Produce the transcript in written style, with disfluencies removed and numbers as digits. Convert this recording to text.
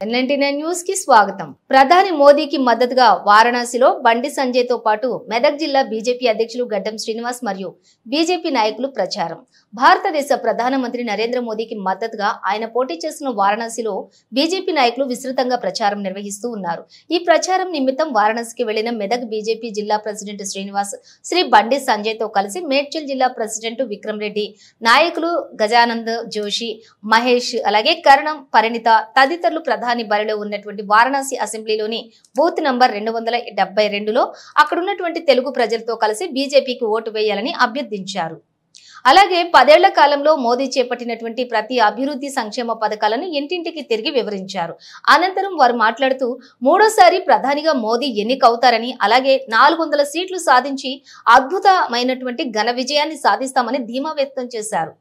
N99 news కి స్వాగతం. ప్రధాని మోదీకి మద్దతుగా వారణాసిలో బండి సంజయ్ తో పాటు మెదక్ జిల్లా బీజేపీ అధ్యక్షులు గడ్డం శ్రీనివాస్ మరియు బీజేపీ నాయకులు ప్రచారం. భారతదేశ ప్రధానమంత్రి నరేంద్ర మోదీకి మద్దతుగా ఆయన పోటీ చేస్తున్న వారణాసిలో బీజేపీ నాయకులు విస్తృతంగా ప్రచారం నిర్వహిస్తూ ఉన్నారు. ఈ ప్రచారం నిమిత్తం వారణాసికి వెళ్లిన మెదక్ బీజేపీ జిల్లా ప్రెసిడెంట్ శ్రీనివాస్ శ్రీ బండి సంజయ్ తో కలిసి మేడ్చల్ జిల్లా ప్రెసిడెంట్ విక్రమ్ రెడ్డి, నాయకులు గజానంద్ జోషి, మహేష్, అలాగే కరణం, పరిణిత తదితరులు ప్రధాని బరిలో ఉన్నటువంటి వారణాసి అసెంబ్లీలోని బూత్ నంబర్ 272లో అక్కడ ఉన్నటువంటి తెలుగు ప్రజలతో కలిసి బీజేపీకి ఓటు వేయాలని అభ్యర్థించారు. అలాగే 10 ఏళ్ల కాలంలో మోదీ చేపట్టినటువంటి ప్రతి అభివృద్ధి సంక్షేమ పథకాలను ఇంటింటికి తిరిగి వివరించారు. అనంతరం వారు మాట్లాడుతూ మూడోసారి ప్రధానిగా మోదీ ఎన్నికవుతారని, అలాగే 400 సీట్లు సాధించి అద్భుతమైనటువంటి ఘన విజయాన్ని సాధిస్తామని ధీమా వ్యక్తం చేశారు.